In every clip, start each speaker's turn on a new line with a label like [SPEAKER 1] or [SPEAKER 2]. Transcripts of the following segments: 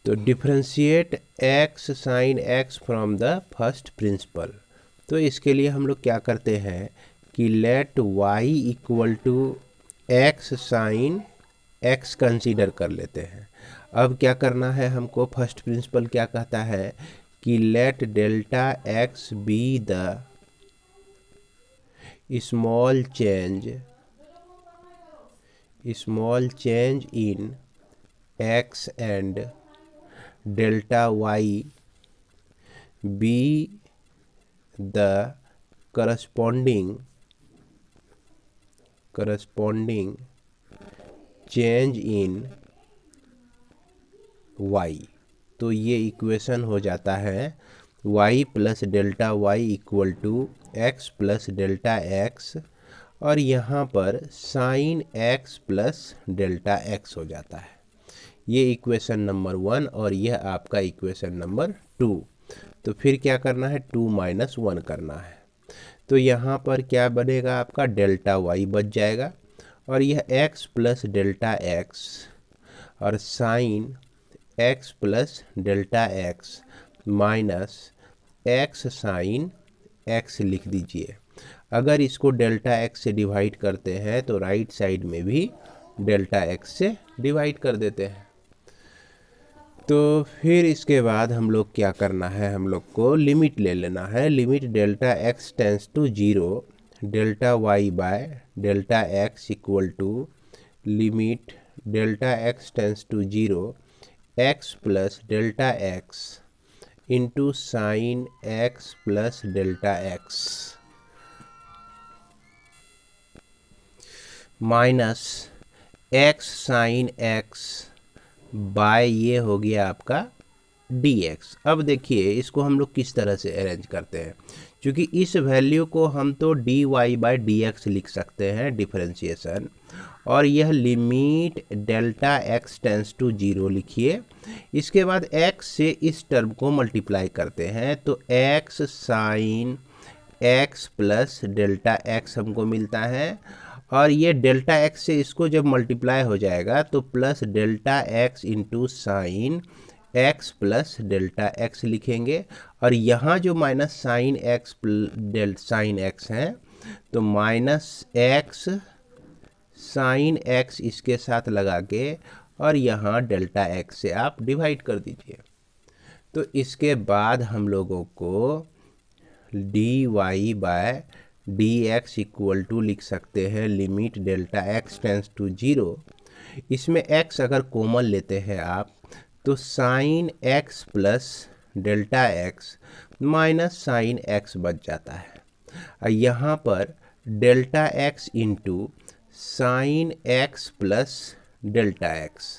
[SPEAKER 1] तो differentiate x sine x from the first principle. तो इसके लिए हम लोग क्या करते हैं कि let y equal to x sine x consider कर लेते हैं। अब क्या करना है हमको, फर्स्ट प्रिंसिपल क्या कहता है कि let delta x be the small change in x and delta y be the corresponding change in y। तो ये इक्वेशन हो जाता है y plus delta y equal to x plus delta x, और यहाँ पर sine x plus delta x हो जाता है। ये इक्वेशन नंबर 1 और यह आपका इक्वेशन नंबर 2। तो फिर क्या करना है, 2 माइनस 1 करना है। तो यहाँ पर क्या बनेगा, आपका डेल्टा वाई बच जाएगा, और यह x प्लस डेल्टा एक्स और sine x plus delta x minus x sine x लिख दीजिए। अगर इसको डेल्टा x से डिवाइड करते हैं तो राइट साइड में भी डेल्टा x से डिवाइड कर देते हैं। तो फिर इसके बाद हम लोग क्या करना है, हम लोग को लिमिट ले लेना है। Limit delta x tends to 0 delta y by delta x equal to limit delta x tends to 0 x plus delta x into sine x plus delta x minus x sine x by ये हो गया आपका dx। अब देखिए इसको हम लोग किस तरह से अरेंज करते हैं, क्योंकि इस वैल्यू को हम तो dy बाई dx लिख सकते हैं डिफरेंशिएशन, और यह limit delta x tends to 0 लिखिए। इसके बाद x से इस टर्म को मल्टीप्लाई करते हैं तो x sine x plus delta x हमको मिलता है, और ये डेल्टा एक्स से इसको जब मल्टीप्लाई हो जाएगा तो plus delta x into sine x plus delta x लिखेंगे, और यहाँ जो minus sine x sine x है तो माइनस एक्स साइन एक्स इसके साथ लगा के और यहाँ डेल्टा एक्स से आप डिवाइड कर दीजिए। तो इसके बाद हम लोगों को d y by d x equal to लिख सकते हैं limit delta x tends to 0। इसमें x अगर कॉमन लेते हैं आप तो sine x plus delta x minus sine x बच जाता है, और यहाँ पर delta x into sine x plus delta x.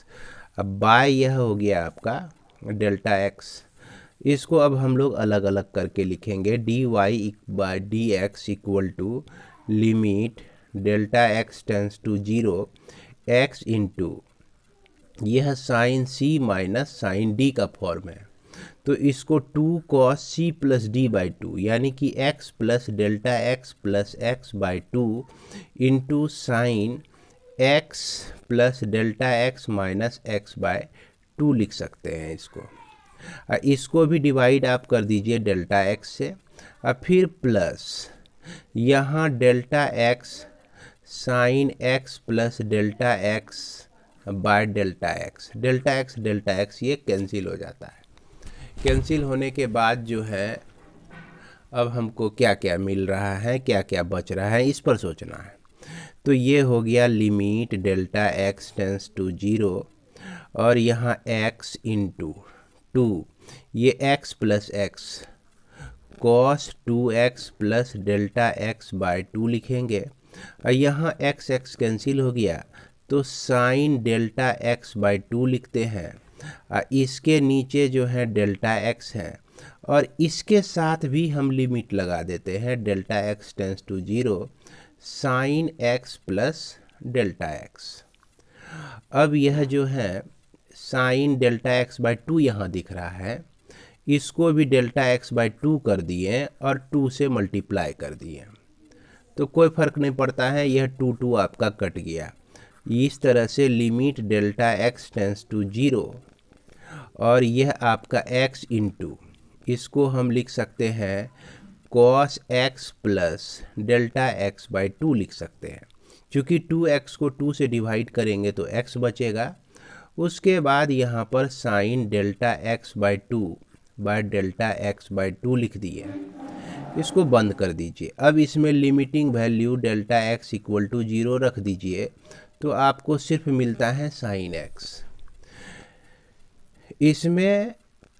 [SPEAKER 1] अब बाय यह हो गया आपका डेल्टा एक्स। इसको अब हम लोग अलग अलग करके लिखेंगे। D y by d x equal to limit delta x tends to 0 x into यह sine c minus sine d का फॉर्म है, तो इसको 2 cos c plus d by 2 यानी कि x plus delta x plus x by 2 into sine x plus delta x minus x by 2 लिख सकते हैं इसको। इसको भी डिवाइड आप कर दीजिए डेल्टा एक्स से, और फिर प्लस यहाँ delta x sine x plus delta x bye delta x ये कैंसिल हो जाता है। कैंसिल होने के बाद जो है अब हमको क्या क्या मिल रहा है, क्या क्या बच रहा है, इस पर सोचना है। तो ये हो गया limit delta x tends to 0 और यहाँ x इंटू 2 ये x plus x cos 2x plus delta x by 2 लिखेंगे, और यहाँ x x कैंसिल हो गया तो साइन डेल्टा एक्स बाय 2 लिखते हैं। इसके नीचे जो है डेल्टा एक्स है और इसके साथ भी हम लिमिट लगा देते हैं delta x tends to 0 sine x plus delta x. अब यह जो है साइन डेल्टा एक्स बाय 2 यहाँ दिख रहा है, इसको भी डेल्टा एक्स बाय 2 कर दिए और 2 से मल्टीप्लाई कर दिए, तो कोई फ़र्क नहीं पड़ता है, यह 2 आपका कट गया। इस तरह से limit delta x tends to 0 और यह आपका x इंटू, इसको हम लिख सकते हैं cos x plus delta x by 2 लिख सकते हैं। क्योंकि 2x को 2 से डिवाइड करेंगे तो x बचेगा। उसके बाद यहाँ पर sine delta x by 2 by delta x by 2 लिख दिए। इसको बंद कर दीजिए। अब इसमें limiting value delta x equal to 0 रख दीजिए, तो आपको सिर्फ मिलता है साइन x। इसमें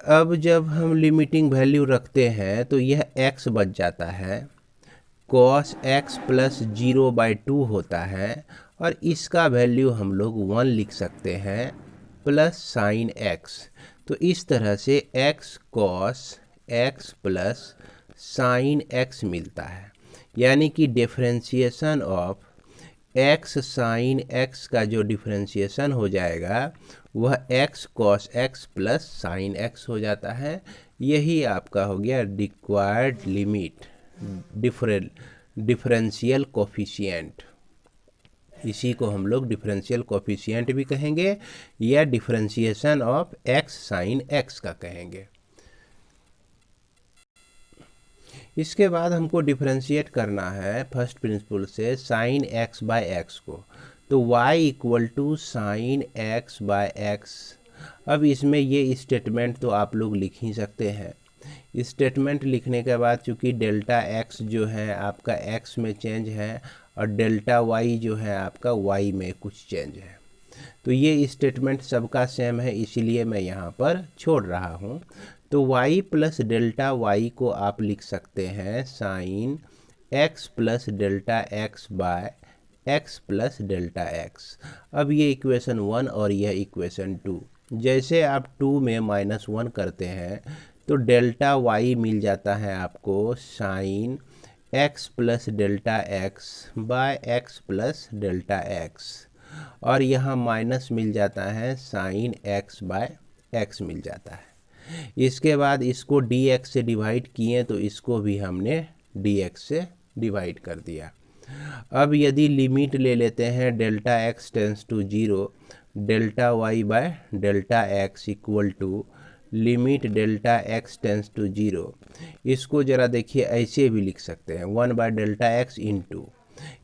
[SPEAKER 1] अब जब हम लिमिटिंग वैल्यू रखते हैं तो यह x बच जाता है, cos x प्लस 0 बाई 2 होता है, और इसका वैल्यू हम लोग 1 लिख सकते हैं प्लस साइन x। तो इस तरह से x cos x plus sine x मिलता है। यानी कि differentiation of x sine x का जो डिफरेंशिएशन हो जाएगा वह x cos x plus sine x हो जाता है। यही आपका हो गया रिक्वायर्ड लिमिट डिफरेंशियल कोफिशिएंट। इसी को हम लोग डिफरेंशियल कोफिशिएंट भी कहेंगे या differentiation of x sine x का कहेंगे। इसके बाद हमको डिफरेंशिएट करना है फर्स्ट प्रिंसिपल से साइन x बाय x को, तो y equal to sine x by x। अब इसमें ये स्टेटमेंट तो आप लोग लिख ही सकते हैं। स्टेटमेंट लिखने के बाद चूँकि डेल्टा x जो है आपका x में चेंज है और डेल्टा y जो है आपका y में कुछ चेंज है, तो ये स्टेटमेंट सबका सेम है, इसीलिए मैं यहाँ पर छोड़ रहा हूँ। तो y प्लस डेल्टा y को आप लिख सकते हैं sine x plus delta x by x plus delta x। अब ये इक्वेशन 1 और यह इक्वेशन 2, जैसे आप 2 में -1 करते हैं तो डेल्टा y मिल जाता है आपको sine x plus delta x by x plus delta x, और यहाँ माइनस मिल जाता है साइन x बाय x मिल जाता है। इसके बाद इसको dx से डिवाइड किए तो इसको भी हमने dx से डिवाइड कर दिया। अब यदि लिमिट ले लेते हैं delta x tends to 0 delta y by delta x equal to limit delta x tends to 0, इसको ज़रा देखिए ऐसे भी लिख सकते हैं 1 बाय डेल्टा x इंटू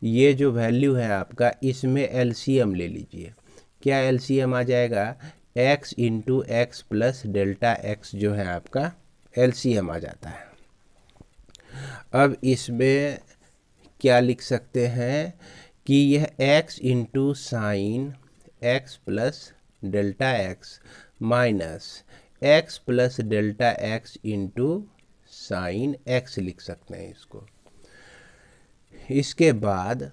[SPEAKER 1] ये जो वैल्यू है आपका, इसमें एलसीएम ले लीजिए। क्या एलसीएम आ जाएगा? x into x plus delta x जो है आपका एलसीएम आ जाता है। अब इसमें क्या लिख सकते हैं कि यह x into sine x plus delta x minus x plus delta x into sine x लिख सकते हैं इसको। इसके बाद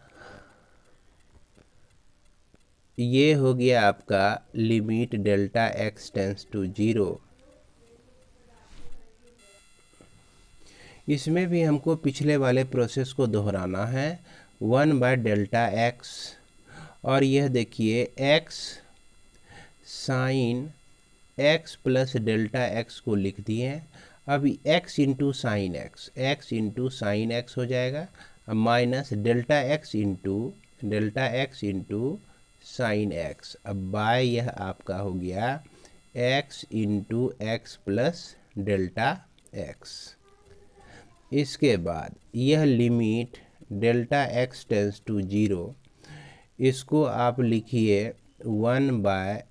[SPEAKER 1] ये हो गया आपका limit delta x tends to 0। इसमें भी हमको पिछले वाले प्रोसेस को दोहराना है 1 बाय डेल्टा x, और यह देखिए x sine x plus delta x को लिख दिए। अब x into sine x into sine x हो जाएगा, minus delta x into sine x। अब बाय यह आपका हो गया x into x plus delta x। इसके बाद यह limit delta x tends to 0, इसको आप लिखिए 1 बाय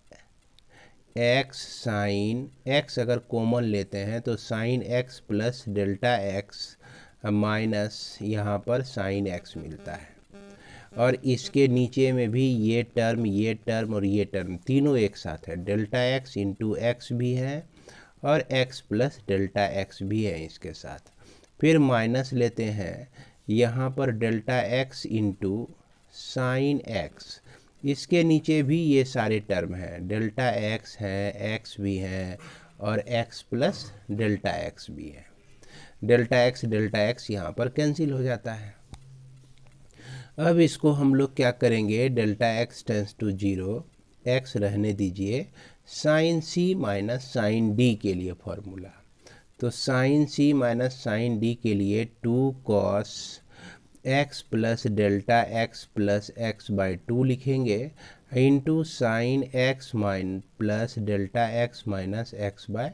[SPEAKER 1] x साइन x, अगर कॉमन लेते हैं तो sine x plus delta x minus यहाँ पर साइन x मिलता है, और इसके नीचे में भी ये टर्म और ये टर्म तीनों एक साथ है। डेल्टा x इंटू एक्स भी है और x प्लस डेल्टा x भी है इसके साथ। फिर माइनस लेते हैं यहाँ पर delta x into sine x, इसके नीचे भी ये सारे टर्म हैं, डेल्टा x है, x भी है और x प्लस डेल्टा x भी है। डेल्टा x यहाँ पर कैंसिल हो जाता है। अब इसको हम लोग क्या करेंगे, delta x tends to 0 x रहने दीजिए, sine c minus sine d के लिए फॉर्मूला। तो sine c minus sine d के लिए 2 cos x plus delta x plus x by 2 लिखेंगे। Into sine x mine plus delta x minus x by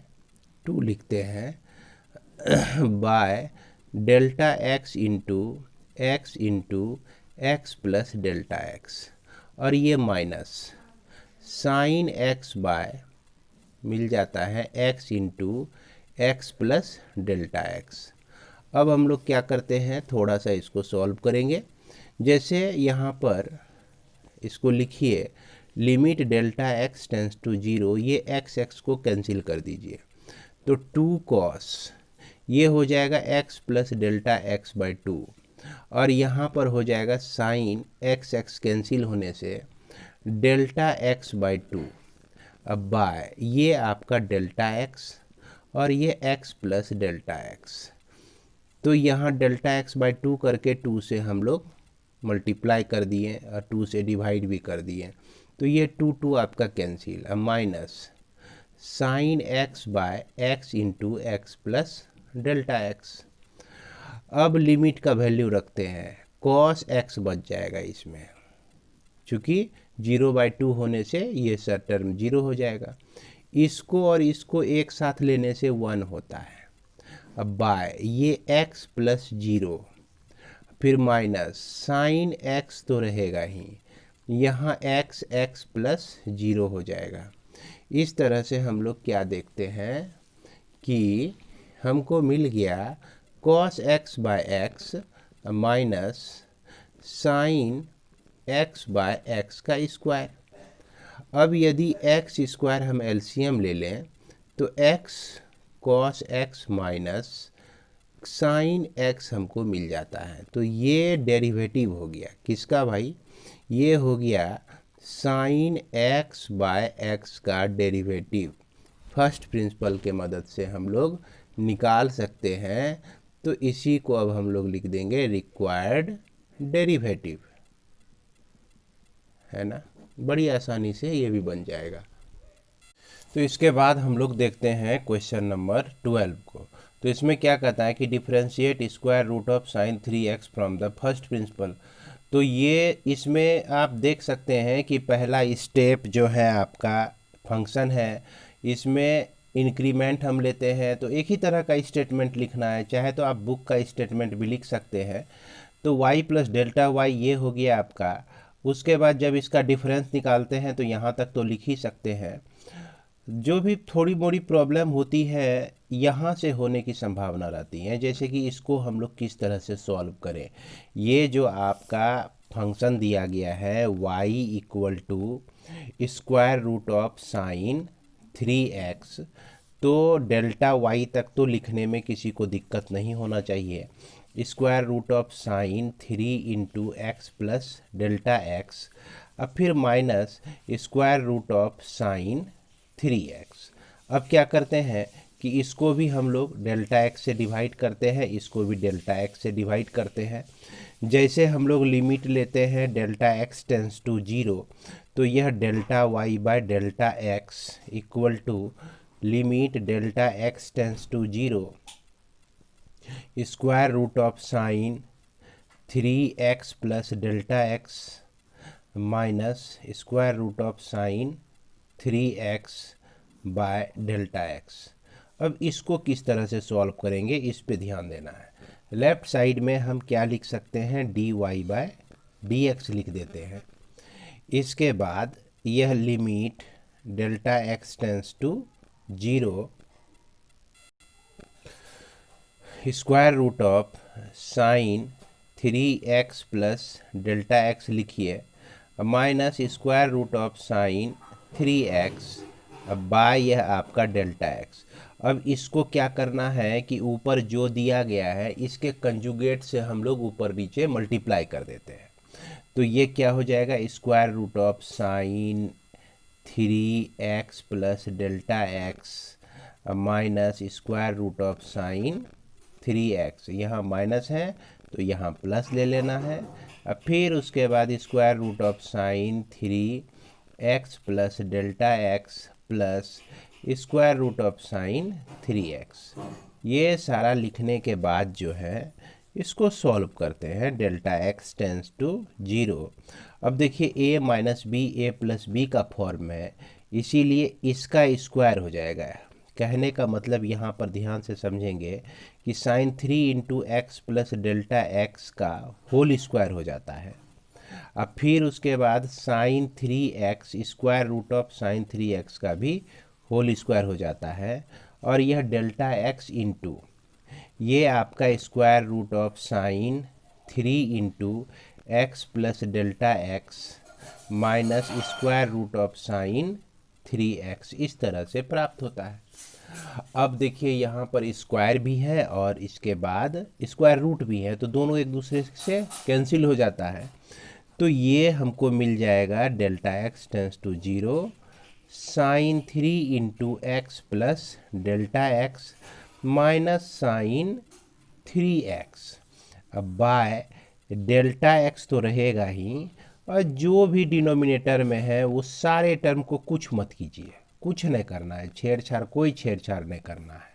[SPEAKER 1] 2 लिखते हैं by delta x into x plus delta x, और ये minus sine x by मिल जाता है x into x plus delta x. अब हम लोग क्या करते हैं, थोड़ा सा इसको सॉल्व करेंगे। जैसे यहाँ पर इसको लिखिए, limit delta x tends to 0, ये एक्स को कैंसिल कर दीजिए, तो 2 कॉस ये हो जाएगा x plus delta x by 2, और यहाँ पर हो जाएगा साइन एक्स कैंसिल होने से डेल्टा एक्स बाई 2, अब बाय ये आपका डेल्टा एक्स और ये एक्स प्लस डेल्टा एक्स। तो यहाँ डेल्टा एक्स बाई 2 करके 2 से हम लोग मल्टीप्लाई कर दिए और 2 से डिवाइड भी कर दिए, तो ये 2 आपका कैंसिल। अब minus sine x by x into x plus delta x. अब लिमिट का वैल्यू रखते हैं, कॉस एक्स बच जाएगा इसमें, चूँकि 0/2 होने से ये सब टर्म 0 हो जाएगा। इसको और इसको एक साथ लेने से 1 होता है। अब बाय ये x प्लस 0, फिर माइनस साइन x तो रहेगा ही, यहाँ x प्लस 0 हो जाएगा। इस तरह से हम लोग क्या देखते हैं कि हमको मिल गया cos x by x minus sine x by x का स्क्वायर। अब यदि x स्क्वायर हम एलसीएम ले लें तो x cos x minus sine x हमको मिल जाता है। तो ये डेरिवेटिव हो गया किसका भाई, ये हो गया साइन x बाय एक्स का डेरिवेटिव। फर्स्ट प्रिंसिपल के मदद से हम लोग निकाल सकते हैं, तो इसी को अब हम लोग लिख देंगे रिक्वायर्ड डेरिवेटिव, है ना, बड़ी आसानी से ये भी बन जाएगा। तो इसके बाद हम लोग देखते हैं क्वेश्चन नंबर 12 को। तो इसमें क्या कहता है कि differentiate square root of sine 3x from the first principle. तो ये इसमें आप देख सकते हैं कि पहला स्टेप जो है आपका फंक्शन है, इसमें इंक्रीमेंट हम लेते हैं, तो एक ही तरह का स्टेटमेंट लिखना है, चाहे तो आप बुक का स्टेटमेंट भी लिख सकते हैं। तो y प्लस डेल्टा वाई ये हो गया आपका। उसके बाद जब इसका डिफरेंस निकालते हैं तो यहाँ तक तो लिख ही सकते हैं। जो भी थोड़ी मोड़ी प्रॉब्लम होती है यहाँ से होने की संभावना रहती है, जैसे कि इसको हम लोग किस तरह से सॉल्व करें। ये जो आपका फंक्शन दिया गया है y equal to square root of sine 3x, तो डेल्टा y तक तो लिखने में किसी को दिक्कत नहीं होना चाहिए। Square root of sine 3 into x plus delta x, अब फिर minus square root of sine 3x। अब क्या करते हैं कि इसको भी हम लोग डेल्टा x से डिवाइड करते हैं, इसको भी डेल्टा x से डिवाइड करते हैं। जैसे हम लोग लिमिट लेते हैं डेल्टा x टेंस टू 0, तो यह delta y by delta x equal to limit delta x tends to 0 square root of sine 3x plus delta x minus square root of sine 3x by delta x। अब इसको किस तरह से solve करेंगे इस पे ध्यान देना है। लेफ्ट साइड में हम क्या लिख सकते हैं, dy बाय dx लिख देते हैं। इसके बाद यह limit delta x tends to 0 square root of sine 3x plus delta x लिखिए, minus square root of sine 3x अब बाय यह आपका डेल्टा x। अब इसको क्या करना है कि ऊपर जो दिया गया है इसके कंजुगेट से हम लोग ऊपर नीचे मल्टीप्लाई कर देते हैं। तो ये क्या हो जाएगा, square root of sine 3x plus delta x minus square root of sine 3x, यहाँ माइनस है तो यहाँ प्लस ले लेना है। अब फिर उसके बाद square root of sine 3x plus delta x plus square root of sine 3x। ये सारा लिखने के बाद जो है इसको सॉल्व करते हैं। Delta x tends to 0। अब देखिए a minus b a plus b का फॉर्म है, इसीलिए इसका स्क्वायर हो जाएगा। कहने का मतलब यहाँ पर ध्यान से समझेंगे कि sine 3 into x plus delta x का होल स्क्वायर हो जाता है। अब फिर उसके बाद sine 3x square root of sine 3x का भी होल स्क्वायर हो जाता है। और यह डेल्टा एक्स इंटू ये आपका square root of sine 3 into x plus delta x minus square root of sine 3x इस तरह से प्राप्त होता है। अब देखिए यहाँ पर स्क्वायर भी है और इसके बाद स्क्वायर रूट भी है, तो दोनों एक दूसरे से कैंसिल हो जाता है। तो ये हमको मिल जाएगा delta x tends to 0 sine 3 into x plus delta x minus sine 3x। अब बाय डेल्टा एक्स तो रहेगा ही, और जो भी डिनोमिनेटर में है वो सारे टर्म को कुछ मत कीजिए, कुछ नहीं करना है, छेड़छाड़ कोई छेड़छाड़ नहीं करना है।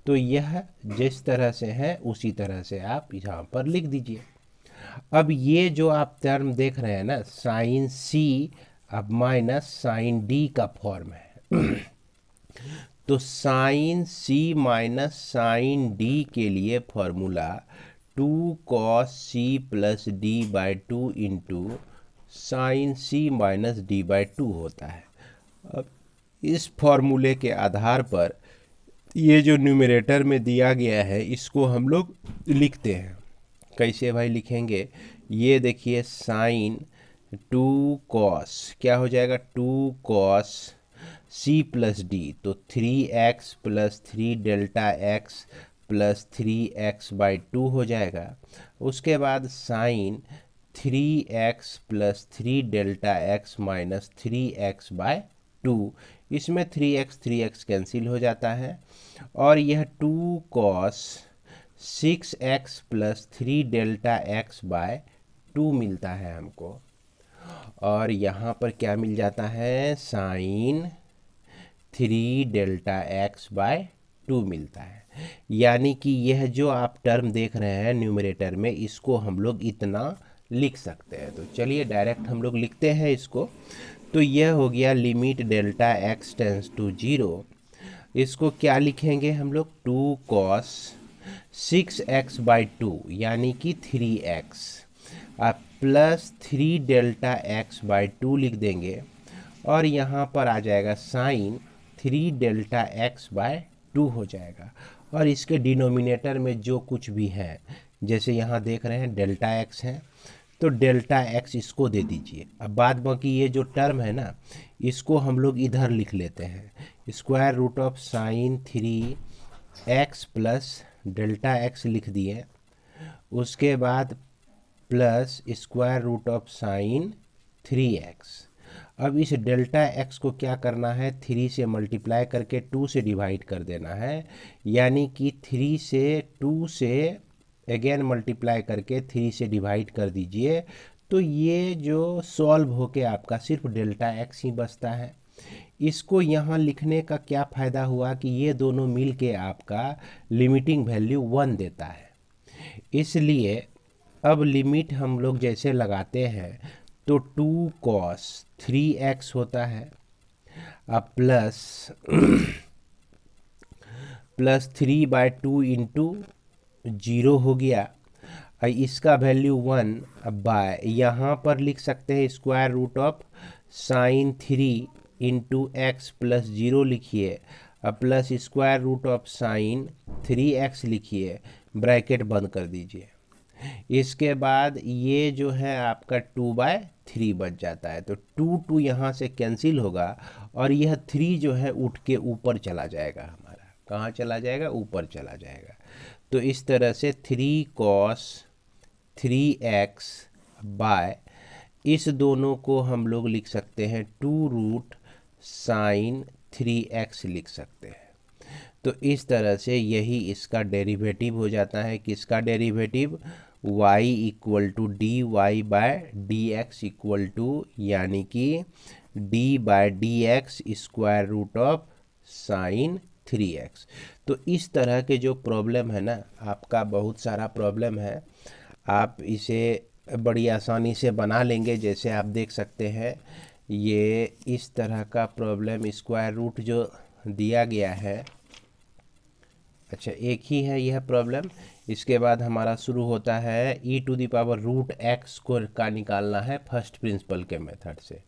[SPEAKER 1] तो यह जिस तरह से है उसी तरह से आप यहाँ पर लिख दीजिए। अब ये जो आप टर्म देख रहे हैं ना साइन सी अब माइनस साइन डी का फॉर्म है तो sine c minus sine d के लिए formula 2 cos c plus d by 2 into sine c minus d by 2 होता है। अब इस फॉर्मूले के आधार पर ये जो न्यूमरेटर में दिया गया है इसको हम लोग लिखते हैं। कैसे भाई लिखेंगे, ये देखिए साइन 2 cos क्या हो जाएगा 2 cos सी प्लस डी, तो 3x plus 3 delta x plus 3x by 2 हो जाएगा। उसके बाद sine 3x plus 3 delta x minus 3x by 2, इसमें 3x कैंसिल हो जाता है। और यह 2 cos 6x plus 3 delta x by 2 मिलता है हमको। और यहाँ पर क्या मिल जाता है साइन 3 डेल्टा एक्स बाय 2 मिलता है। यानी कि यह जो आप टर्म देख रहे हैं न्यूमरेटर में इसको हम लोग इतना लिख सकते हैं। तो चलिए डायरेक्ट हम लोग लिखते हैं इसको। तो यह हो गया limit delta x tends to 0। इसको क्या लिखेंगे हम लोग 2 cos 6x बाई 2 यानी कि 3x आप प्लस 3 डेल्टा एक्स बाई 2 लिख देंगे। और यहाँ पर आ जाएगा साइन 3 डेल्टा एक्स बाय 2 हो जाएगा। और इसके डिनोमिनेटर में जो कुछ भी है, जैसे यहाँ देख रहे हैं डेल्टा एक्स है तो डेल्टा एक्स इसको दे दीजिए। अब बाद बाकी ये जो टर्म है ना इसको हम लोग इधर लिख लेते हैं। Square root of sine 3x plus delta x लिख दिए। उसके बाद plus square root of sine 3x। अब इस डेल्टा एक्स को क्या करना है 3 से मल्टीप्लाई करके 2 से डिवाइड कर देना है। यानी कि 3 से 2 से अगेन मल्टीप्लाई करके 3 से डिवाइड कर दीजिए। तो ये जो सॉल्व होके आपका सिर्फ डेल्टा एक्स ही बचता है। इसको यहाँ लिखने का क्या फ़ायदा हुआ कि ये दोनों मिल के आपका लिमिटिंग वैल्यू 1 देता है। इसलिए अब लिमिट हम लोग जैसे लगाते हैं तो 2 cos 3x होता है अब प्लस 3 बाई 2 इंटू 0 हो गया। इसका वैल्यू 1 अब बाय यहाँ पर लिख सकते हैं square root of sine 3 into x plus 0 लिखिए। अब plus square root of sine 3x लिखिए, ब्रैकेट बंद कर दीजिए। इसके बाद ये जो है आपका 2/3 बच जाता है। तो 2 यहाँ से कैंसिल होगा और यह 3 जो है उठ के ऊपर चला जाएगा, हमारा कहाँ चला जाएगा ऊपर चला जाएगा। तो इस तरह से 3 cos 3x बाय इस दोनों को हम लोग लिख सकते हैं 2 रूट साइन 3x लिख सकते हैं। तो इस तरह से यही इसका डेरिवेटिव हो जाता है। किसका derivative y equal to d y by d x equal to यानी कि d by d x square root of sine 3x। तो इस तरह के जो प्रॉब्लम है ना, आपका बहुत सारा प्रॉब्लम है, आप इसे बड़ी आसानी से बना लेंगे। जैसे आप देख सकते हैं ये इस तरह का प्रॉब्लम स्क्वायर रूट जो दिया गया है। अच्छा, एक ही है यह प्रॉब्लम। इसके बाद हमारा शुरू होता है e⁻√x को का निकालना है फर्स्ट प्रिंसिपल के मेथड से।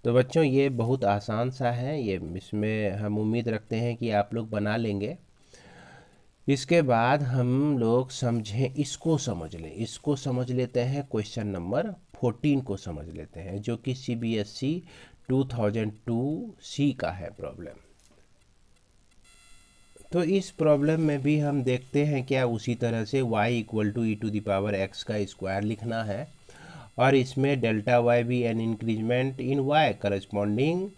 [SPEAKER 1] तो बच्चों ये बहुत आसान सा है, ये इसमें हम उम्मीद रखते हैं कि आप लोग बना लेंगे। इसके बाद हम लोग समझें, इसको समझ लेते हैं। क्वेश्चन नंबर 14 को समझ लेते हैं, जो कि CBSE 2002 C का है प्रॉब्लम। तो इस प्रॉब्लम में भी हम देखते हैं क्या, उसी तरह से y =e⁻x का स्क्वायर लिखना है, और इसमें डेल्टा y भी an increment in y corresponding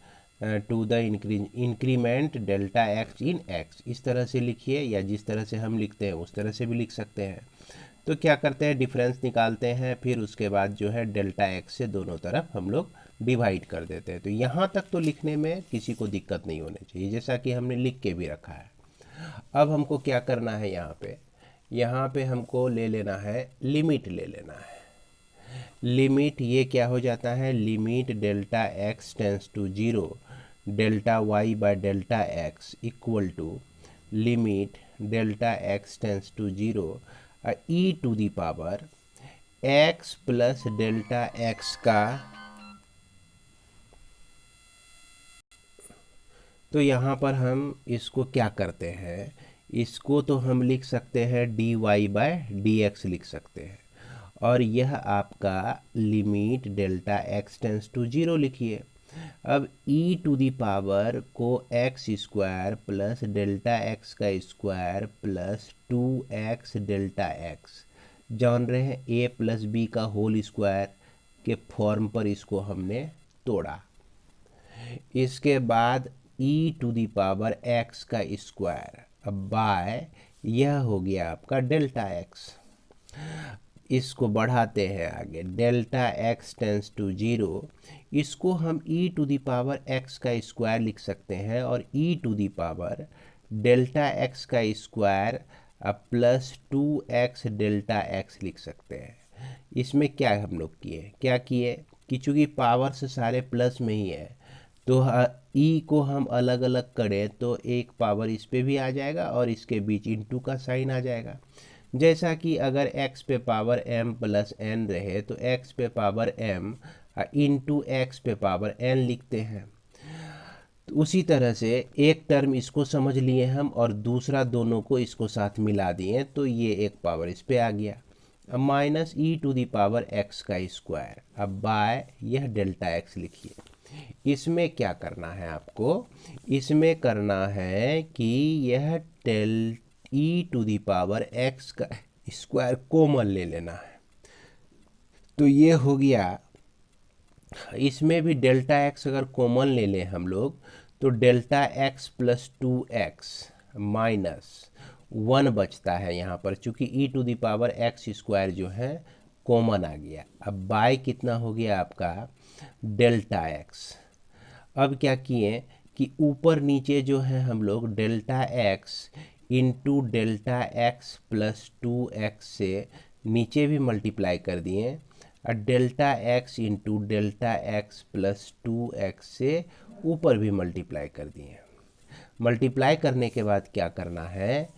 [SPEAKER 1] to the increment delta x in x। इस तरह से लिखिए, या जिस तरह से हम लिखते हैं उस तरह से भी लिख सकते हैं। तो क्या करते हैं, डिफरेंस निकालते हैं, फिर उसके बाद जो है डेल्टा x से दोनों तरफ हम लोग डिवाइड कर देते हैं। तो यहाँ तक तो लिखने में किसी को दिक्कत नहीं होनी चाहिए, जैसा कि हमने लिख के भी रखा है। अब हमको क्या करना है, यहाँ पे हमको ले लेना है, लिमिट ले लेना है। लिमिट ये क्या हो जाता है, limit delta x tends to 0 delta y by delta x equal to limit delta x tends to 0 e⁻ x plus delta x का। तो यहाँ पर हम इसको क्या करते हैं, इसको तो हम लिख सकते हैं dy/dx लिख सकते हैं, और यह आपका limit delta x tends to 0 लिखिए। अब e⁻ को x² प्लस डेल्टा x का square plus 2x delta x जान रहे हैं, a प्लस b का होल स्क्वायर के फॉर्म पर इसको हमने तोड़ा। इसके बाद e⁻x का स्क्वायर, अब बाय यह हो गया आपका डेल्टा x। इसको बढ़ाते हैं आगे, डेल्टा x टेंस टू 0, इसको हम e⁻x का स्क्वायर लिख सकते हैं, और e⁻ डेल्टा x का square plus 2x delta x लिख सकते हैं। इसमें क्या हम लोग किए कि चूँकि पावर से सारे प्लस में ही है, तो e को हम अलग अलग करें तो एक पावर इस पे भी आ जाएगा और इसके बीच इंटू का साइन आ जाएगा। जैसा कि अगर x पे पावर m प्लस n रहे तो x पे पावर m इंटू x पे पावर n लिखते हैं। तो उसी तरह से एक टर्म इसको समझ लिए हम, और दूसरा दोनों को इसको साथ मिला दिए, तो ये एक पावर इस पे आ गया। अब माइनस e⁻x का स्क्वायर, अब बाय यह डेल्टा x लिखिए। इसमें क्या करना है आपको, इसमें करना है कि यह e⁻x का स्क्वायर कॉमन ले लेना है। तो ये हो गया। इसमें भी डेल्टा x अगर कॉमन ले लें हम लोग, तो delta x plus 2x minus 1 बचता है यहाँ पर, चूँकि e⁻x स्क्वायर जो है कॉमन आ गया। अब बाय कितना हो गया आपका डेल्टा x। अब क्या किए कि ऊपर नीचे जो है हम लोग delta x into delta x plus 2x से नीचे भी मल्टीप्लाई कर दिए, और delta x into delta x plus 2x से ऊपर भी मल्टीप्लाई कर दिए। मल्टीप्लाई करने के बाद क्या करना है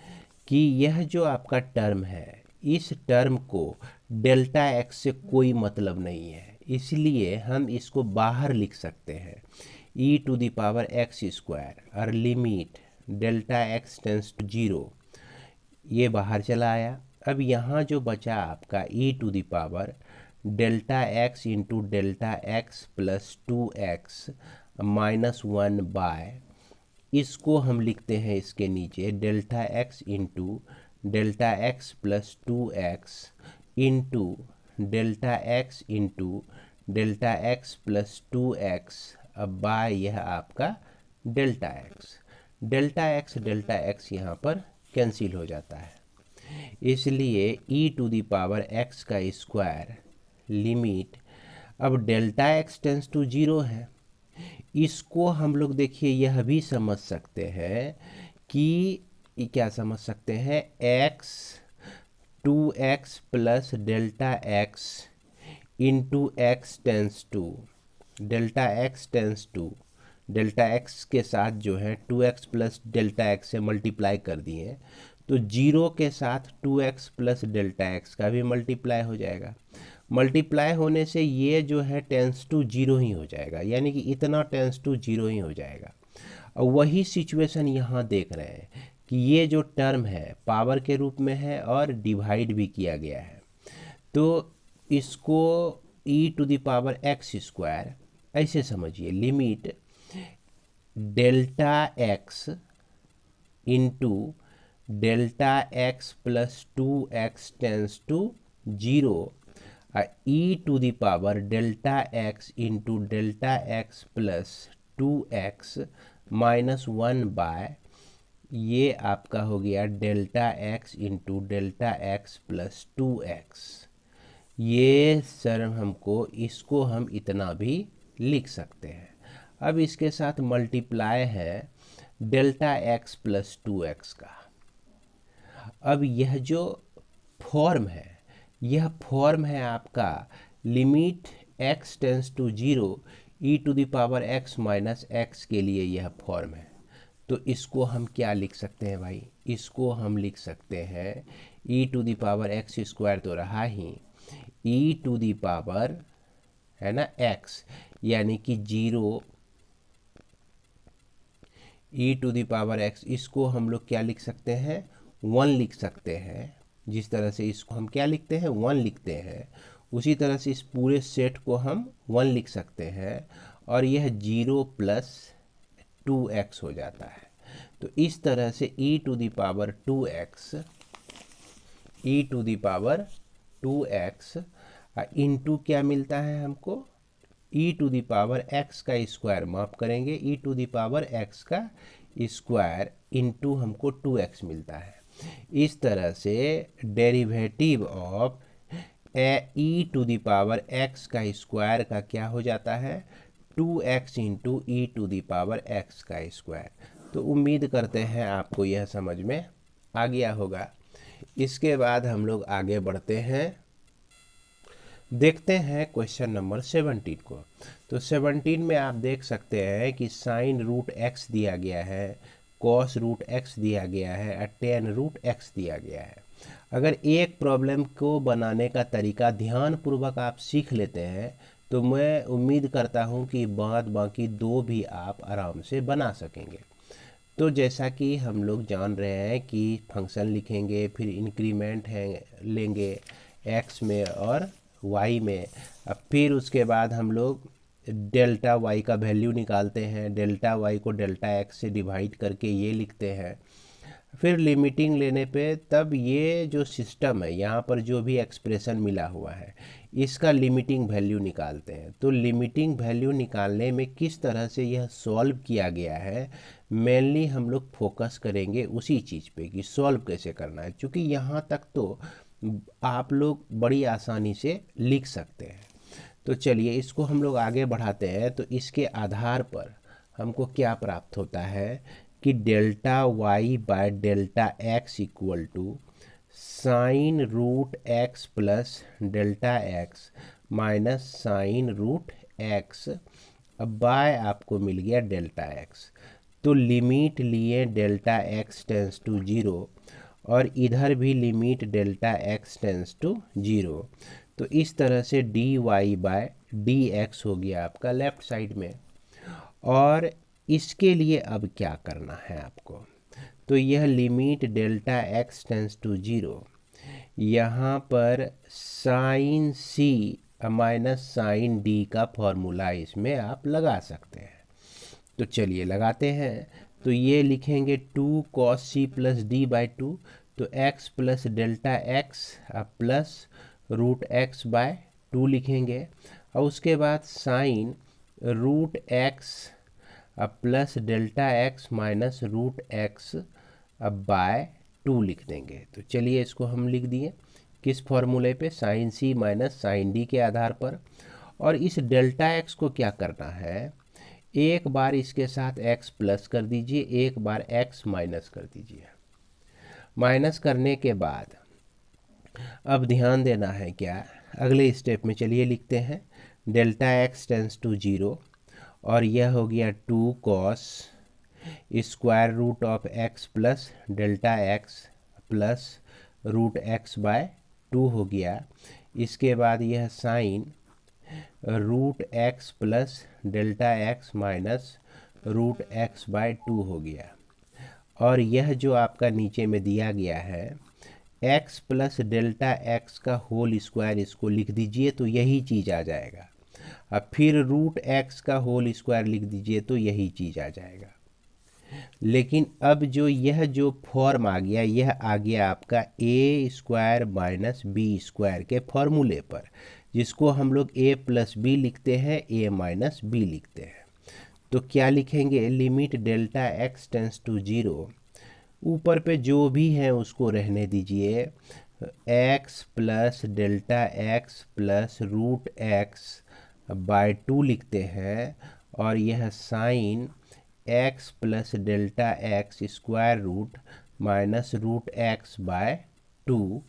[SPEAKER 1] कि यह जो आपका टर्म है, इस टर्म को डेल्टा x से कोई मतलब नहीं है, इसलिए हम इसको बाहर लिख सकते हैं e⁻x स्क्वायर, और limit delta x tends to 0, ये बाहर चला आया। अब यहाँ जो बचा आपका e⁻ delta x into delta x plus 2x minus 1 by, इसको हम लिखते हैं इसके नीचे delta x into delta x plus 2x into delta x into delta x plus 2x, अब बाय यह आपका डेल्टा x यहाँ पर कैंसिल हो जाता है। इसलिए e⁻x का स्क्वायर लिमिट, अब डेल्टा x टेंस टू 0 है, इसको हम लोग देखिए यह भी समझ सकते हैं कि ये क्या समझ सकते हैं, x 2x plus delta x into x tends to, delta x tends to, delta x के साथ जो है 2x प्लस डेल्टा एक्स से मल्टीप्लाई कर दिए, तो जीरो के साथ 2x प्लस डेल्टा एक्स का भी मल्टीप्लाई हो जाएगा। मल्टीप्लाई होने से ये जो है टेंस टू जीरो ही हो जाएगा, यानी कि इतना टेंस टू जीरो ही हो जाएगा। और वही सिचुएशन यहाँ देख रहे हैं कि ये जो टर्म है पावर के रूप में है और डिवाइड भी किया गया है, तो इसको e to the power x square ऐसे समझिए, limit delta x into delta x plus 2x tends to zero, e to the power delta x into delta x plus 2x minus 1 by, ये आपका हो गया delta x into delta x plus 2x। ये sir हमको, इसको हम इतना भी लिख सकते हैं। अब इसके साथ मल्टीप्लाई है डेल्टा एक्स प्लस 2x का। अब यह जो फॉर्म है, यह फॉर्म है आपका limit x tends to zero e to the power x minus x के लिए यह फॉर्म है। तो इसको हम क्या लिख सकते हैं भाई, इसको हम लिख सकते हैं e to the power x square तो रहा ही, e टू द पावर है ना x, यानी कि zero e to the power x, इसको हम लोग क्या लिख सकते हैं, 1 लिख सकते हैं। जिस तरह से इसको हम क्या लिखते हैं, 1 लिखते हैं, उसी तरह से इस पूरे सेट को हम 1 लिख सकते हैं, और यह 0 प्लस 2x हो जाता है। तो इस तरह से e to the power 2x, e to the power 2x into क्या मिलता है हमको, e to the power x का स्क्वायर, माफ करेंगे, e to the power x का स्क्वायर इंटू हमको 2x मिलता है। इस तरह से derivative of e to the power x का स्क्वायर का क्या हो जाता है, 2x into e to the power x का स्क्वायर। तो उम्मीद करते हैं आपको यह समझ में आ गया होगा। इसके बाद हम लोग आगे बढ़ते हैं, देखते हैं क्वेश्चन नंबर 17 को। तो 17 में आप देख सकते हैं कि साइन रूट एक्स दिया गया है, कॉस रूट एक्स दिया गया है और टेन रूट एक्स दिया गया है। अगर एक प्रॉब्लम को बनाने का तरीका ध्यानपूर्वक आप सीख लेते हैं तो मैं उम्मीद करता हूं कि बाकी दो भी आप आराम से बना सकेंगे। तो जैसा कि हम लोग जान रहे हैं कि फंक्शन लिखेंगे, फिर इंक्रीमेंट है लेंगे एक्स में और वाई में, अब फिर उसके बाद हम लोग डेल्टा वाई का वैल्यू निकालते हैं, डेल्टा वाई को डेल्टा एक्स से डिवाइड करके ये लिखते हैं, फिर लिमिटिंग लेने पे तब ये जो सिस्टम है यहाँ पर जो भी एक्सप्रेशन मिला हुआ है इसका लिमिटिंग वैल्यू निकालते हैं। तो लिमिटिंग वैल्यू निकालने में किस तरह से यह सॉल्व किया गया है, मेनली हम लोग फोकस करेंगे उसी चीज़ पे कि सॉल्व कैसे करना है, क्योंकि यहाँ तक तो आप लोग बड़ी आसानी से लिख सकते हैं। तो चलिए इसको हम लोग आगे बढ़ाते हैं। तो इसके आधार पर हमको क्या प्राप्त होता है कि delta y by delta x equal to sine root x plus delta x minus sine root x, अब बाय आपको मिल गया डेल्टा एक्स। तो लिमिट लिए delta x tends to zero और इधर भी limit delta x tends to zero. तो इस तरह से d y by d x हो गया आपका लेफ्ट साइड में। और इसके लिए अब क्या करना है आपको, तो यह limit delta x tends to zero, यहाँ पर sine c minus sine d का फॉर्मूला इसमें आप लगा सकते हैं। तो चलिए लगाते हैं। तो ये लिखेंगे 2 cos c plus d by 2, तो x plus delta x plus root x by 2 लिखेंगे, और उसके बाद sine root x plus delta x minus root x by 2 लिख देंगे। तो चलिए इसको हम लिख दिए किस फॉर्मूले पे, sign c minus sine d के आधार पर। और इस डेल्टा एक्स को क्या करना है, एक बार इसके साथ x प्लस कर दीजिए, एक बार x माइनस कर दीजिए। माइनस करने के बाद अब ध्यान देना है क्या, अगले स्टेप में चलिए लिखते हैं डेल्टा x टेंस टू 0 और यह हो गया 2 cos square root of x plus delta x plus root x by 2 हो गया। इसके बाद यह sine root x plus delta x minus root x by 2 हो गया। और यह जो आपका नीचे में दिया गया है x प्लस डेल्टा x का होल स्क्वायर, इसको लिख दीजिए तो यही चीज़ आ जाएगा। अब फिर रूट x का होल स्क्वायर लिख दीजिए तो यही चीज़ आ जाएगा। लेकिन अब जो फॉर्म आ गया, यह आ गया आपका ए स्क्वायर माइनस बी स्क्वायर के फॉर्मूले पर, जिसको हम लोग a प्लस बी लिखते हैं, a माइनस बी लिखते हैं। तो क्या लिखेंगे, limit delta x tends to 0, ऊपर पे जो भी है उसको रहने दीजिए, x plus delta x plus root x by 2 लिखते हैं, और यह sine x plus delta x square root minus root x by 2,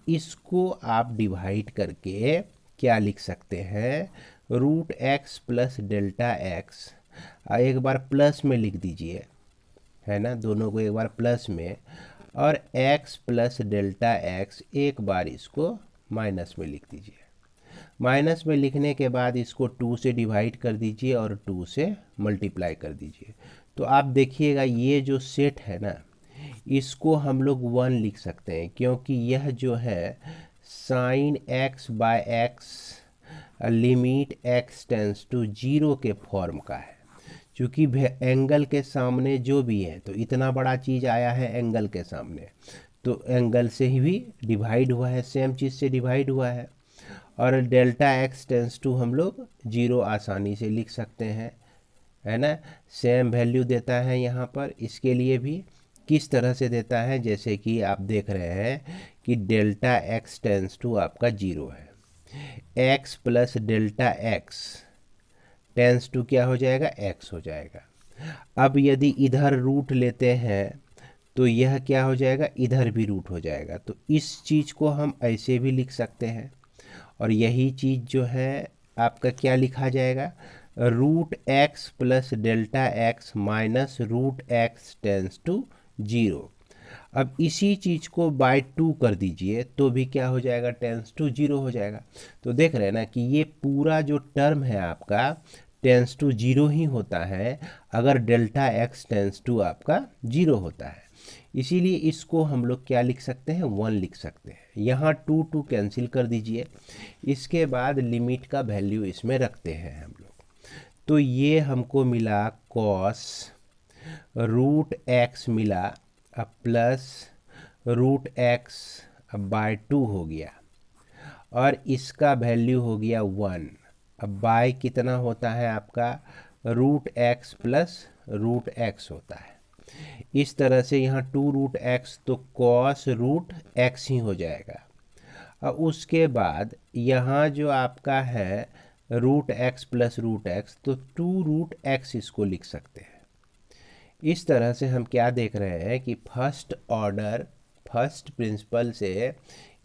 [SPEAKER 1] इसको आप डिवाइड करके क्या लिख सकते हैं, root x plus delta x, एक बार प्लस में लिख दीजिए, है ना, दोनों को एक बार प्लस में, और x प्लस डेल्टा x एक बार इसको माइनस में लिख दीजिए। माइनस में लिखने के बाद इसको 2 से डिवाइड कर दीजिए और 2 से मल्टीप्लाई कर दीजिए। तो आप देखिएगा ये जो सेट है ना, इसको हम लोग 1 लिख सकते हैं, क्योंकि यह जो है sine x by x limit x tends to 0 के फॉर्म का है। चूँकि एंगल के सामने जो भी है, तो इतना बड़ा चीज़ आया है एंगल के सामने, तो एंगल से ही भी डिवाइड हुआ है, सेम चीज़ से डिवाइड हुआ है। और डेल्टा x टेंस टू हम लोग 0 आसानी से लिख सकते हैं, है ना, सेम वैल्यू देता है यहाँ पर। इसके लिए भी किस तरह से देता है, जैसे कि आप देख रहे हैं कि डेल्टा x टेंस टू आपका 0 है, x plus delta x tends to क्या हो जाएगा, x हो जाएगा। अब यदि इधर रूट लेते हैं तो यह क्या हो जाएगा, इधर भी रूट हो जाएगा। तो इस चीज़ को हम ऐसे भी लिख सकते हैं, और यही चीज़ जो है आपका क्या लिखा जाएगा, root x plus delta x minus root x tends to 0। अब इसी चीज़ को बाय 2 कर दीजिए तो भी क्या हो जाएगा, टेंस टू 0 हो जाएगा। तो देख रहे हैं ना कि ये पूरा जो टर्म है आपका टेंस टू 0 ही होता है अगर डेल्टा x टेंस टू आपका 0 होता है। इसीलिए इसको हम लोग क्या लिख सकते हैं, 1 लिख सकते हैं। यहाँ 2 कैंसिल कर दीजिए, इसके बाद लिमिट का वैल्यू इसमें रखते हैं हम लोग। तो ये हमको मिला कॉस रूट x मिला, अब प्लस रूट x अब बाय 2 हो गया, और इसका वैल्यू हो गया 1। अब बाय कितना होता है आपका, root x plus root x होता है। इस तरह से यहाँ 2 रूट x तो कॉस रूट x ही हो जाएगा। और उसके बाद यहाँ जो आपका है root x plus root x, तो 2 रूट x इसको लिख सकते हैं। इस तरह से हम क्या देख रहे हैं कि फर्स्ट ऑर्डर फर्स्ट प्रिंसिपल से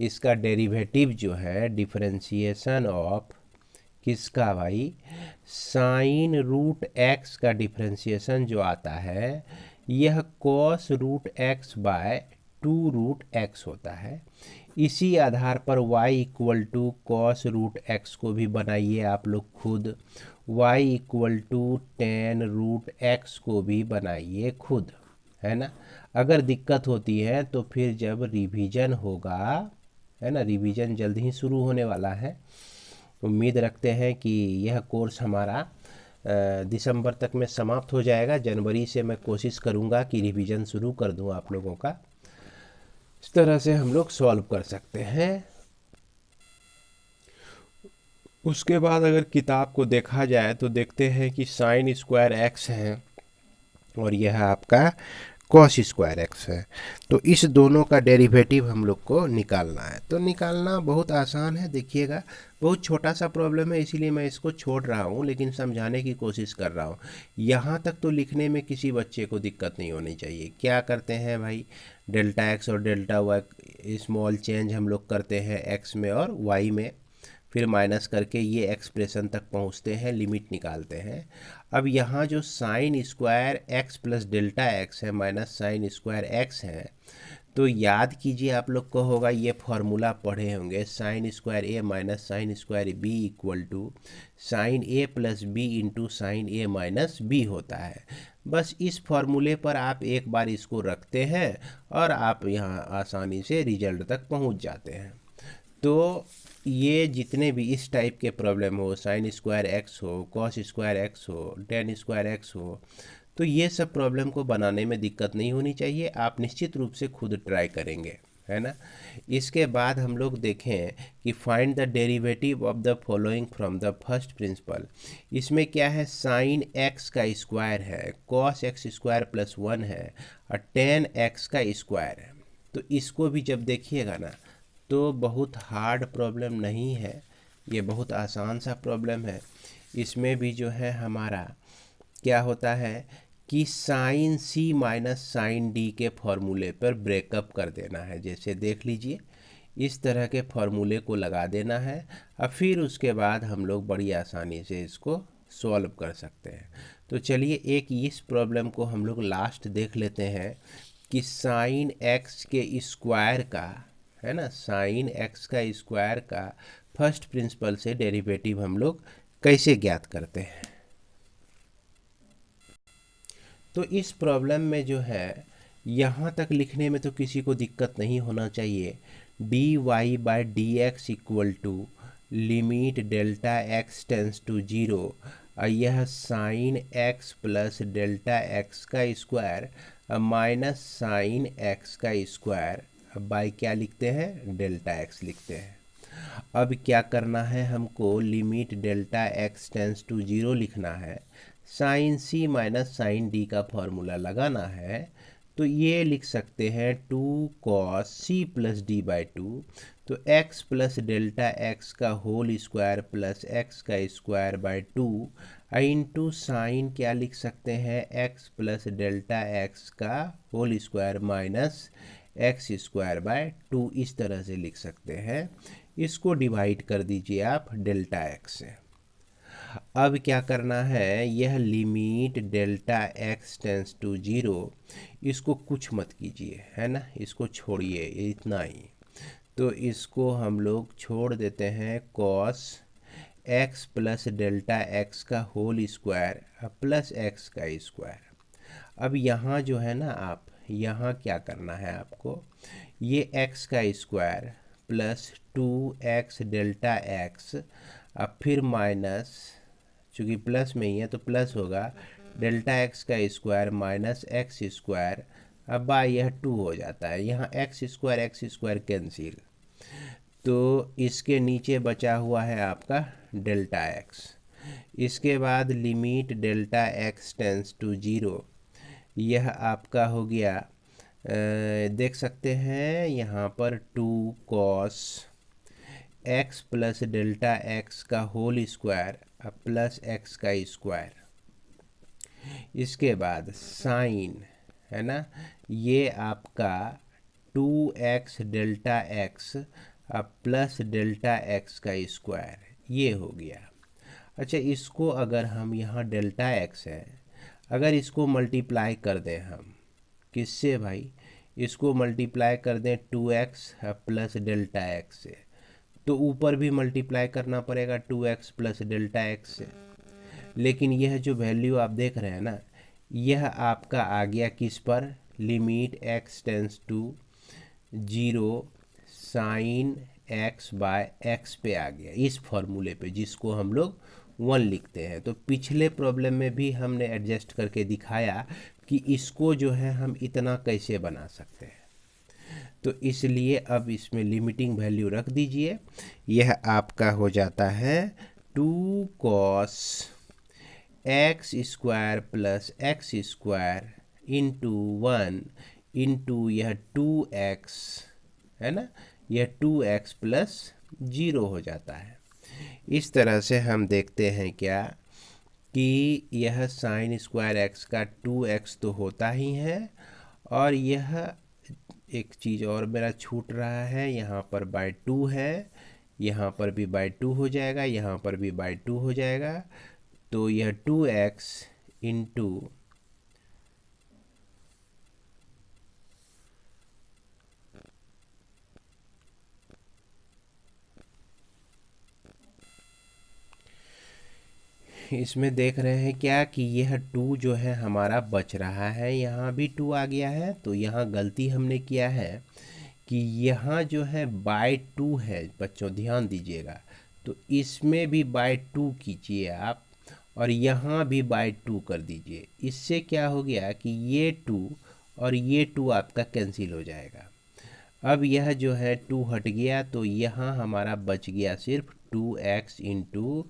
[SPEAKER 1] इसका डेरिवेटिव जो है डिफरेंशिएशन ऑफ किसका भाई, साइन रूट x का डिफरेंशिएशन जो आता है यह cos root x by 2 root x होता है। इसी आधार पर y equal to cos root x को भी बनाइए आप लोग खुद, y equal to tan root x को भी बनाइए खुद, है ना। अगर दिक्कत होती है तो फिर जब रिवीजन होगा, है ना, रिवीजन जल्द ही शुरू होने वाला है। उम्मीद रखते हैं कि यह कोर्स हमारा दिसंबर तक में समाप्त हो जाएगा। जनवरी से मैं कोशिश करूंगा कि रिवीजन शुरू कर दूं आप लोगों का। इस तरह से हम लोग सॉल्व कर सकते हैं। उसके बाद अगर किताब को देखा जाए तो देखते हैं कि साइन स्क्वायर x है और यह आपका कॉस स्क्वायर एक्स है। तो इस दोनों का डेरिवेटिव हम लोग को निकालना है। तो निकालना बहुत आसान है, देखिएगा बहुत छोटा सा प्रॉब्लम है, इसीलिए मैं इसको छोड़ रहा हूँ, लेकिन समझाने की कोशिश कर रहा हूँ। यहाँ तक तो लिखने में किसी बच्चे को दिक्कत नहीं होनी चाहिए। क्या करते हैं भाई, डेल्टा एक्स और डेल्टा वाई स्मॉल चेंज हम लोग करते हैं एक्स में और वाई में, फिर माइनस करके ये एक्सप्रेशन तक पहुँचते हैं, लिमिट निकालते हैं। अब यहाँ जो sine square x plus delta x है माइनस साइन स्क्वायर एक्स है, तो याद कीजिए आप लोग को होगा ये फॉर्मूला पढ़े होंगे, sine square A minus sine square B equal to sine A plus B into sine A minus B होता है। बस इस फॉर्मूले पर आप एक बार इसको रखते हैं और आप यहाँ आसानी से रिजल्ट तक पहुँच जाते हैं। तो ये जितने भी इस टाइप के प्रॉब्लम हो, साइन स्क्वायर एक्स हो, कॉस स्क्वायर एक्स हो, टेन स्क्वायर एक्स हो, तो ये सब प्रॉब्लम को बनाने में दिक्कत नहीं होनी चाहिए। आप निश्चित रूप से खुद ट्राई करेंगे, है ना। इसके बाद हम लोग देखें कि find the derivative of the following from the first principal. इसमें क्या है, साइन एक्स का स्क्वायर है, कॉस एक्स स्क्वायर प्लस 1 है और टेन एक्स का स्क्वायर है। तो इसको भी जब देखिएगा ना तो बहुत हार्ड प्रॉब्लम नहीं है, ये बहुत आसान सा प्रॉब्लम है। इसमें भी जो है हमारा क्या होता है कि sign c minus sine d के फॉर्मूले पर ब्रेकअप कर देना है। जैसे देख लीजिए, इस तरह के फॉर्मूले को लगा देना है और फिर उसके बाद हम लोग बड़ी आसानी से इसको सॉल्व कर सकते हैं। तो चलिए एक इस प्रॉब्लम को हम लोग लास्ट देख लेते हैं कि साइन एक्स के स्क्वायर का, है ना, साइन एक्स का स्क्वायर का फर्स्ट प्रिंसिपल से डेरिवेटिव हम लोग कैसे ज्ञात करते हैं। तो इस प्रॉब्लम में जो है यहाँ तक लिखने में तो किसी को दिक्कत नहीं होना चाहिए। D y by d x equal to limit delta x tends to zero, और यह sine x plus delta x का स्क्वायर माइनस साइन एक्स का स्क्वायर बाई क्या लिखते हैं, डेल्टा एक्स लिखते हैं। अब क्या करना है हमको, limit delta x tends to zero लिखना है, sine c minus sine d का फॉर्मूला लगाना है। तो ये लिख सकते हैं 2 cos c plus d by 2, तो x प्लस डेल्टा एक्स का होल स्क्वायर प्लस एक्स का स्क्वायर बाई 2 इंटू साइन क्या लिख सकते हैं, x प्लस डेल्टा एक्स का whole square minus x square by 2, इस तरह से लिख सकते हैं। इसको डिवाइड कर दीजिए आप डेल्टा एक्स से। अब क्या करना है, यह limit delta x tends to zero, इसको कुछ मत कीजिए, है ना, इसको छोड़िए इतना ही। तो इसको हम लोग छोड़ देते हैं cos x plus delta x का होल स्क्वायर प्लस एक्स का स्क्वायर। अब यहाँ जो है ना, आप यहाँ क्या करना है आपको, ये x का square plus 2x delta x, अब फिर माइनस, चूँकि प्लस में ही है तो प्लस होगा, डेल्टा एक्स का स्क्वायर माइनस एक्स स्क्वायर, अब बाय यह 2 हो जाता है, यहाँ एक्स स्क्वायर कैंसिल, तो इसके नीचे बचा हुआ है आपका डेल्टा एक्स। इसके बाद limit delta x tends to zero, यह आपका हो गया, देख सकते हैं यहाँ पर 2 cos x plus delta x का होल स्क्वायर प्लस एक्स का स्क्वायर। इसके बाद साइन, है ना, ये आपका 2x delta x plus delta x का स्क्वायर, ये हो गया। अच्छा, इसको अगर हम यहाँ डेल्टा एक्स है, अगर इसको मल्टीप्लाई कर दें हम किससे भाई, इसको मल्टीप्लाई कर दें 2x प्लस डेल्टा एक्स से, तो ऊपर भी मल्टीप्लाई करना पड़ेगा 2x प्लस डेल्टा एक्स से। लेकिन यह जो वैल्यू आप देख रहे हैं ना, यह आपका आ गया किस पर, limit x tends to zero sine x by x पे आ गया, इस फॉर्मूले पे जिसको हम लोग 1 लिखते हैं। तो पिछले प्रॉब्लम में भी हमने एडजस्ट करके दिखाया कि इसको जो है हम इतना कैसे बना सकते हैं। तो इसलिए अब इसमें लिमिटिंग वैल्यू रख दीजिए, यह आपका हो जाता है 2 cos x square plus x square into 1 into यह 2x है ना, यह 2x प्लस 0 हो जाता है। इस तरह से हम देखते हैं क्या कि यह साइन स्क्वायर x का 2x तो होता ही है, और यह एक चीज़ और मेरा छूट रहा है, यहाँ पर बाय 2 है, यहाँ पर भी बाय 2 हो जाएगा, यहाँ पर भी बाय 2 हो जाएगा। तो यह 2x इंटू इसमें देख रहे हैं क्या कि यह 2 जो है हमारा बच रहा है, यहाँ भी 2 आ गया है। तो यहाँ गलती हमने किया है कि यहाँ जो है बाय 2 है, बच्चों ध्यान दीजिएगा, तो इसमें भी बाय 2 कीजिए आप, और यहाँ भी बाय 2 कर दीजिए। इससे क्या हो गया कि ये 2 और ये 2 आपका कैंसिल हो जाएगा। अब यह जो है 2 हट गया, तो यहाँ हमारा बच गया सिर्फ 2x इंटू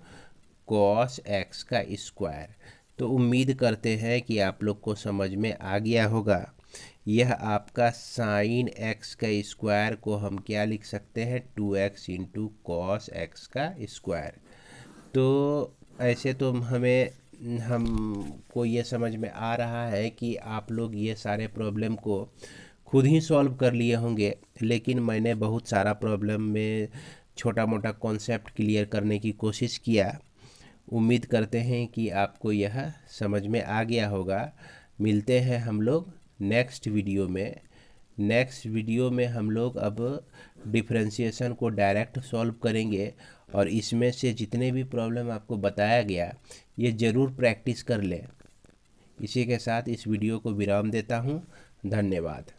[SPEAKER 1] कॉस एक्स का स्क्वायर। तो उम्मीद करते हैं कि आप लोग को समझ में आ गया होगा। यह आपका साइन एक्स का स्क्वायर को हम क्या लिख सकते हैं, 2x इंटू कॉस एक्स का स्क्वायर। तो ऐसे तो हमको ये समझ में आ रहा है कि आप लोग ये सारे प्रॉब्लम को खुद ही सॉल्व कर लिए होंगे, लेकिन मैंने बहुत सारा प्रॉब्लम में छोटा मोटा कॉन्सेप्ट क्लियर करने की कोशिश किया। उम्मीद करते हैं कि आपको यह समझ में आ गया होगा। मिलते हैं हम लोग नेक्स्ट वीडियो में। नेक्स्ट वीडियो में हम लोग अब डिफरेंशिएशन को डायरेक्ट सॉल्व करेंगे, और इसमें से जितने भी प्रॉब्लम आपको बताया गया ये ज़रूर प्रैक्टिस कर लें। इसी के साथ इस वीडियो को विराम देता हूँ। धन्यवाद।